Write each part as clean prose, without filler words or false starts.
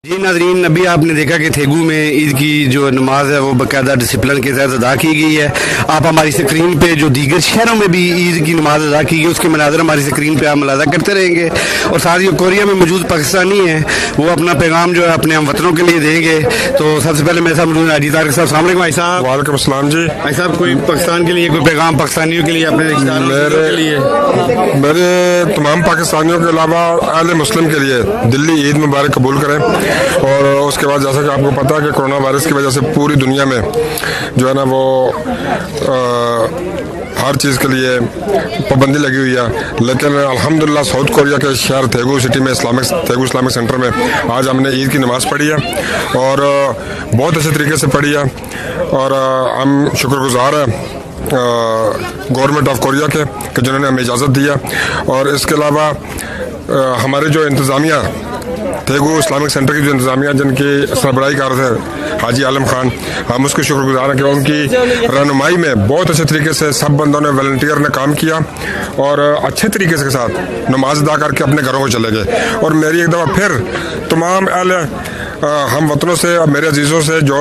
जी नाज़रीन, अभी आपने देखा कि थेगू में ईद की जो नमाज है वो बाकायदा डिसिप्लिन के तहत अदा की गई है। आप हमारी स्क्रीन पे जो दीगर शहरों में भी ईद की नमाज अदा की गई उसके मनाज़र हमारी स्क्रीन पे आप मुलाज़ा करते रहेंगे। और साथ ही कोरिया में मौजूद पाकिस्तानी हैं वो अपना पैगाम जो है अपने हम वतनों के लिए देंगे। तो सबसे पहले मेरे साथ मौजूद हाजी तारिक साहब। अस्सलाम वालेकुम भाई साहब। वालेकुम अस्सलाम जी। भाई साहब, कोई पाकिस्तान के लिए कोई पैगाम पाकिस्तानियों के लिए अपने रिश्तेदारों के लिए? मेरे तमाम पाकिस्तानियों के अलावा अहले मुस्लिम के लिए दिल्ली ईद मुबारक कबूल करें। और उसके बाद जैसा कि आपको पता है कि कोरोना वायरस की वजह से पूरी दुनिया में जो है ना वो हर चीज़ के लिए पाबंदी लगी हुई है, लेकिन अल्हम्दुलिल्लाह साउथ कोरिया के शहर थेगू सिटी में थेगू इस्लामिक सेंटर में आज हमने ईद की नमाज़ पढ़ी है और बहुत अच्छे तरीके से पढ़ी है। और हम शुक्रगुजार हैं गवर्नमेंट ऑफ कोरिया के कि जिन्होंने हमें इजाज़त दी है। और इसके अलावा हमारे जो इंतज़ामिया थेगू इस्लामिक सेंटर की जो इंतज़ामिया जिनकी सरबराही कर रहे थे हाजी आलम खान, हम उसके शुक्रगुजार हैं कि उनकी रहनुमाई में बहुत अच्छे तरीके से सब बंदों ने वॉलंटियर ने काम किया और अच्छे तरीके से के साथ नमाज अदा करके अपने घरों को चले गए। और मेरी एक दफ़ा फिर तमाम अहले हम वतनों से और मेरे अजीज़ों से जो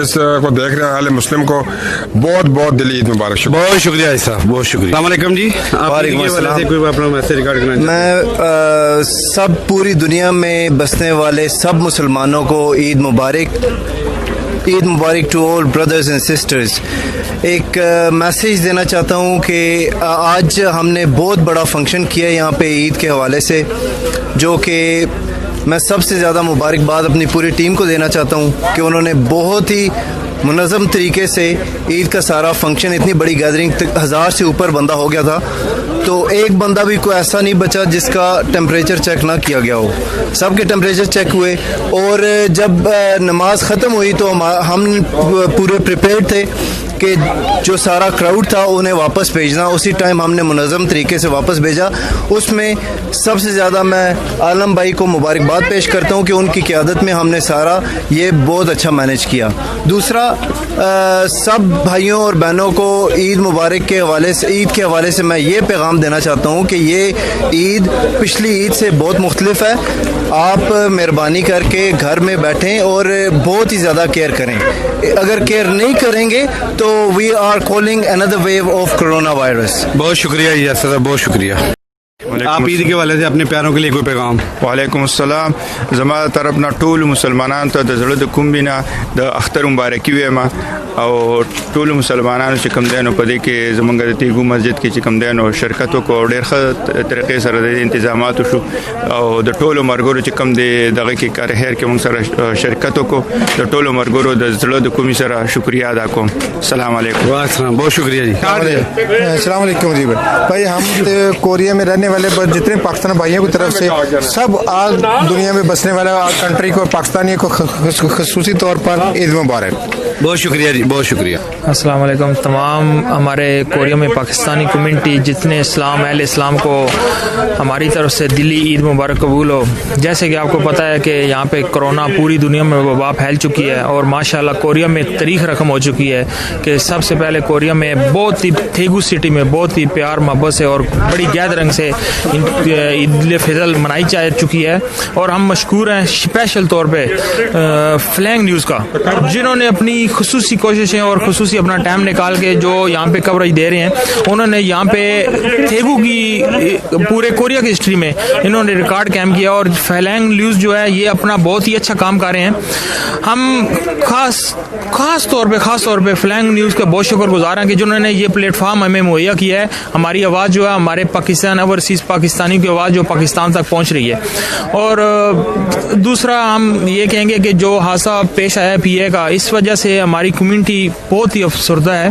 इस को देख रहे हैं अहले मुस्लिम को बहुत बहुत दिली ईद मुबारक। बहुत शुक्रिया साहब, बहुत शुक्रिया। अस्सलाम वालेकुम जी। कोई अपना मैसेज रिकॉर्ड करना? मैं सब पूरी दुनिया में बसने वाले सब मुसलमानों को ईद मुबारक to all brothers and sisters. एक मैसेज देना चाहता हूँ कि आज हमने बहुत बड़ा फंक्शन किया यहाँ पे ईद के हवाले से, जो कि मैं सबसे ज़्यादा मुबारकबाद अपनी पूरी टीम को देना चाहता हूँ कि उन्होंने बहुत ही मुनज़्ज़म तरीके से ईद का सारा फंक्शन, इतनी बड़ी गैदरिंग 1000 से ऊपर बंदा हो गया था, तो एक बंदा भी कोई ऐसा नहीं बचा जिसका टेम्परेचर चेक ना किया गया हो। सबके टेम्परेचर चेक हुए और जब नमाज ख़त्म हुई तो हम पूरे प्रिपेयर्ड थे कि जो सारा क्राउड था उन्हें वापस भेजना। उसी टाइम हमने मुनज़्ज़म तरीके से वापस भेजा। उसमें सबसे ज़्यादा मैं आलम भाई को मुबारकबाद पेश करता हूँ कि उनकी क़यादत में हमने सारा ये बहुत अच्छा मैनेज किया। दूसरा, सब भाइयों और बहनों को ईद मुबारक के हवाले से, ईद के हवाले से मैं ये पैगाम देना चाहता हूँ कि ये ईद पिछली ईद से बहुत मुख्तलिफ है। आप मेहरबानी करके घर में बैठें और बहुत ही ज़्यादा केयर करें। अगर केयर नहीं करेंगे तो we are calling another wave of corona virus. बहुत शुक्रिया जी सर, बहुत शुक्रिया। आप ईद के वाले से अपने प्यारों के लिए कोई पैगाम? वालेकुम अस्सलाम। ज़मा तरफ ना टोल मुसलमानान तो द ज़रूरत कुम्बिना द अख्तर मुबारकी वेमा और टोल मुसलमानान से कम देनो पदे के ज़मंगा तीगू मस्जिद के चिकम देनो शरकतों को डेर तरीके से रदे इंतजामात शु और द टोल मरगोरो चिकम दे दगे के कारहर के मंग सर शरकतों को द टोल मरगोरो द ज़रूरत कुमी सर शुक्रिया अदा को। सलाम अलैकुम। वाह, बहुत शुक्रिया जी। अस्सलाम वालेकुम जी भाई। हम कोरिया में रहने वाले जितने पाकिस्तान भाइयों की तरफ से सब आज दुनिया में बसने वाले कंट्री को पाकिस्तानियों को खसूसी तौर पर ईद मुबारक। बहुत शुक्रिया जी, बहुत शुक्रिया। अस्सलाम वालेकुम। तमाम हमारे कोरिया में पाकिस्तानी कम्युनिटी जितने अहले इस्लाम को हमारी तरफ से दिल्ली ईद मुबारक कबूल हो। जैसे कि आपको पता है कि यहाँ पे कोरोना पूरी दुनिया में वबा फैल चुकी है और माशाल्लाह कोरिया में एक तारीख रकम हो चुकी है कि सबसे पहले कोरिया में बहुत ही थेगू सिटी में बहुत ही प्यार मोहब्बत से और बड़ी गैदरिंग से ईद फिजल मनाई जा चुकी है। और हम मशकूर हैं स्पेशल तौर पे फ्लैंग न्यूज़ का, जिन्होंने अपनी खुसूसी कोशिशें और खुसूसी अपना टाइम निकाल के जो यहाँ पे कवरेज दे रहे हैं। उन्होंने यहाँ पे थेगू की पूरे कोरिया की हिस्ट्री में इन्होंने रिकॉर्ड कायम किया और फ्लैंग न्यूज़ जो है ये अपना बहुत ही अच्छा काम कर रहे हैं। हम खास तौर पे फ्लैंग न्यूज़ का बहुत शुक्रगुजार हैं कि जिन्होंने ये प्लेटफार्म हमें मुहैया किया है। हमारी आवाज़ जो है, हमारे पाकिस्तान ओवरसीज़ पाकिस्तानी की आवाज़ जो पाकिस्तान तक पहुँच रही है। और दूसरा, हम ये कहेंगे कि जो हादसा पेश आया PA का, इस वजह से हमारी कम्युनिटी बहुत ही अफसरदा है।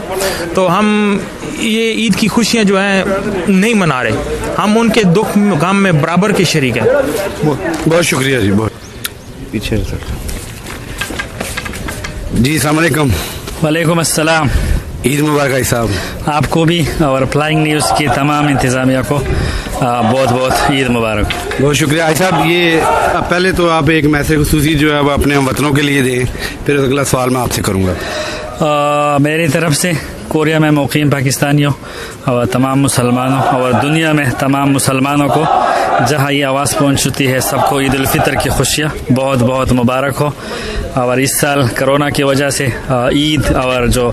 तो हम ये ईद की खुशियाँ जो हैं नहीं मना रहे, हम उनके दुख गम में बराबर के शरीक हैं। बहुत शुक्रिया जी। बहुत पीछे सर जी। अस्सलाम वालेकुम। वालेकुम अस्सलाम। ईद मुबारक साहब। आपको भी और फ्लाइंग न्यूज़ की तमाम इंतज़ामिया को बहुत बहुत ईद मुबारक। बहुत शुक्रिया साहब। ये पहले तो आप एक मैसेज खुसूसी जो है वो अपने हम वतनों के लिए दें, फिर अगला सवाल मैं आपसे करूँगा। मेरी तरफ से कोरिया में मुकीम पाकिस्तानियों और तमाम मुसलमानों और दुनिया में तमाम मुसलमानों को जहाँ ये आवाज़ पहुँच चुकी है सबको ईद उल फितर की खुशियाँ बहुत बहुत मुबारक हो। और इस साल कोरोना की वजह से ईद और जो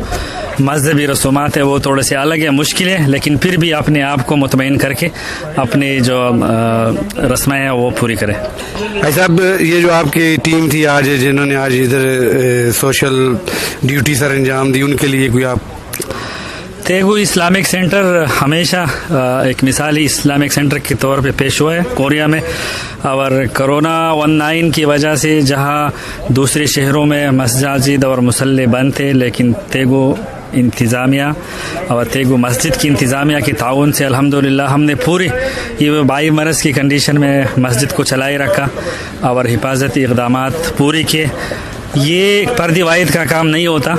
मजहबी रसूमात है वो थोड़े से अलग है, मुश्किल है, लेकिन फिर भी अपने आप को मुतमईन करके अपनी जो रस्में हैं वो पूरी करें। भाई साहब, ये जो आपकी टीम थी आज जिन्होंने आज इधर सोशल ड्यूटी सर अंजाम दी, उनके लिए कोई आप? तेगू इस्लामिक सेंटर हमेशा एक मिसाली इस्लामिक सेंटर के तौर पे पेश हुआ है कोरिया में। और कोरोना 19 की वजह से जहां दूसरे शहरों में मस्जिद और मुसल्ले बंद थे, लेकिन तेगू इंतज़ामिया और तेगू मस्जिद की इंतज़ामिया के ताउन से अल्हम्दुलिल्लाह हमने पूरी ये बाई मरज़ की कंडीशन में मस्जिद को चलाए रखा और हिफाजती इक़दामात पूरी किए। ये पर्दी वाहिद का काम नहीं होता,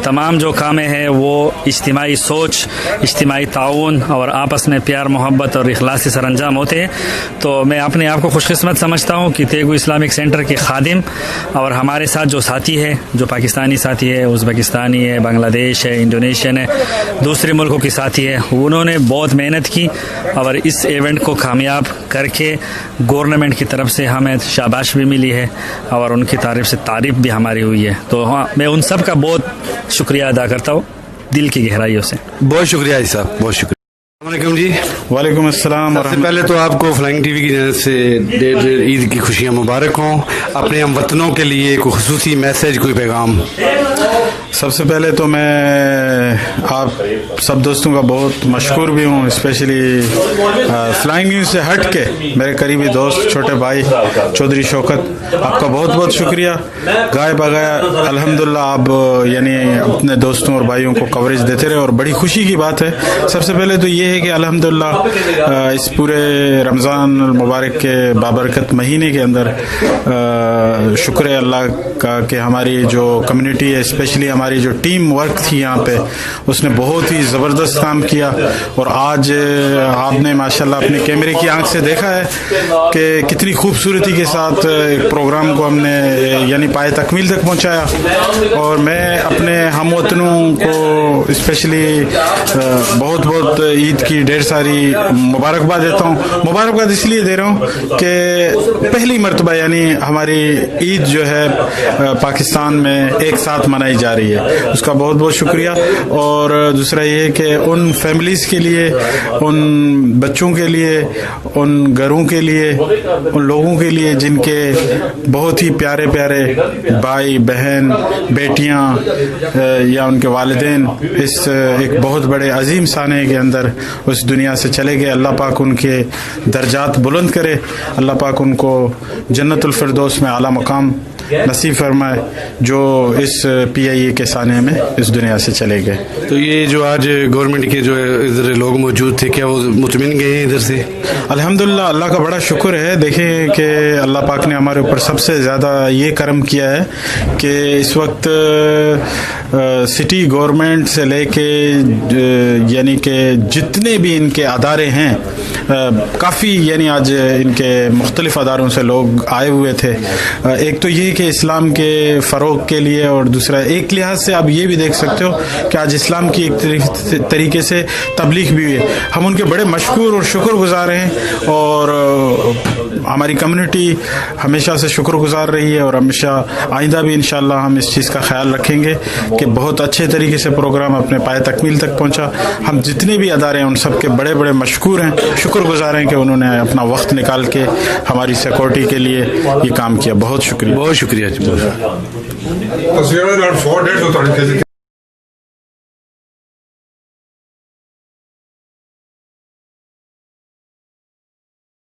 तमाम जो काम है वो इज्तिमाई सोच, इज्तिमाई ताउन और आपस में प्यार मोहब्बत और इखलास से सरअंजाम होते हैं। तो मैं अपने आप को खुशकिस्मत समझता हूँ कि तेगू इस्लामिक सेंटर के खादिम और हमारे साथ जो साथी है, जो पाकिस्तानी साथी है, उज़्बेकिस्तानी है, बांग्लादेश है, इंडोनेशियन है, दूसरे मुल्कों के साथी है, उन्होंने बहुत मेहनत की और इस इवेंट को कामयाब करके गवर्नमेंट की तरफ से हमें शाबाश भी मिली है और उनकी तारीफ से तारीफ भी हमारी हुई है। तो हाँ, मैं उन सब का बहुत शुक्रिया अदा करता हूँ दिल की गहराइयों से। बहुत शुक्रिया साहब, बहुत शुक्रिया। वालेकुम जी। वालेकुम अस्सलाम। सबसे पहले तो आपको फ्लाइंग टीवी की जानब से ईद की खुशियाँ मुबारक हों। अपने हम वतनों के लिए कोई खुसूसी मैसेज, कोई पैगाम? सबसे पहले तो मैं आप सब दोस्तों का बहुत मशकूर भी हूँ, स्पेशली फ्लाइंग न्यूज़ से हट के मेरे करीबी दोस्त छोटे भाई चौधरी शौकत, आपका बहुत बहुत शुक्रिया। गाय बगाया अल्हम्दुलिल्लाह आप यानी अपने दोस्तों और भाइयों को कवरेज देते रहे और बड़ी खुशी की बात है। सबसे पहले तो ये है कि अल्हम्दुलिल्लाह इस पूरे रमज़ान मुबारक के बाबरकत महीने के अंदर शुक्र है अल्लाह का कि हमारी जो कम्युनिटी है, स्पेशली हमारी जो टीम वर्क थी यहाँ पे, उसने बहुत ही ज़बरदस्त काम किया। और आज आपने माशाल्लाह अपने कैमरे की आंख से देखा है कि कितनी खूबसूरती के साथ एक प्रोग्राम को हमने यानी पाए तकमील तक पहुँचाया। और मैं अपने हमवतनों को स्पेशली बहुत बहुत ईद की ढेर सारी मुबारकबाद देता हूँ। मुबारकबाद इसलिए दे रहा हूँ कि पहली मरतबा यानी हमारी ईद जो है पाकिस्तान में एक साथ मनाई जा रही है, उसका बहुत बहुत शुक्रिया। और दूसरा ये कि उन फैमिलीज़ के लिए, उन बच्चों के लिए, उन घरों के लिए, उन लोगों के लिए जिनके बहुत ही प्यारे प्यारे भाई बहन बेटियां या उनके वालिदैन इस एक बहुत बड़े अजीम साने के अंदर उस दुनिया से चले गए, अल्लाह पाक उनके दर्जात बुलंद करे, अल्लाह पाक उनको जन्नतुल फिरदौस में आला मकाम नसीब फरमाए जो इस PIA के साने में इस दुनिया से चले गए। तो ये जो आज गवर्नमेंट के जो इधर लोग मौजूद थे, क्या वो मुतमिन गए हैं इधर से? अल्हम्दुलिल्लाह अल्लाह का बड़ा शुक्र है। देखें कि अल्लाह पाक ने हमारे ऊपर सबसे ज़्यादा ये करम किया है कि इस वक्त सिटी गवर्नमेंट से लेके यानी कि जितने भी इनके अदारे हैं काफ़ी यानी आज इनके मुख्तलिफ अदारों से लोग आए हुए थे। एक तो ये कि इस्लाम के फ़रोग़ के लिए, और दूसरा एक लिहाज से आप ये भी देख सकते हो कि आज इस्लाम की एक तरीके से तबलीग भी हुई है। हम उनके बड़े मशकूर और शुक्रगुज़ार हैं और हमारी कम्युनिटी हमेशा से शुक्रगुज़ार रही है और हमेशा आइंदा भी इंशाअल्लाह हम इस चीज़ का ख्याल रखेंगे कि बहुत अच्छे तरीके से प्रोग्राम अपने पाए तकमील तक पहुँचा। हम जितने भी अदारे हैं उन सब के बड़े बड़े मशकूर हैं, शुक्रगुज़ार हैं कि उन्होंने अपना वक्त निकाल के हमारी सिक्योरिटी के लिए ये काम किया। बहुत शुक्रिया। बहुत शुक्रिया जी। तस्वीरें 4 days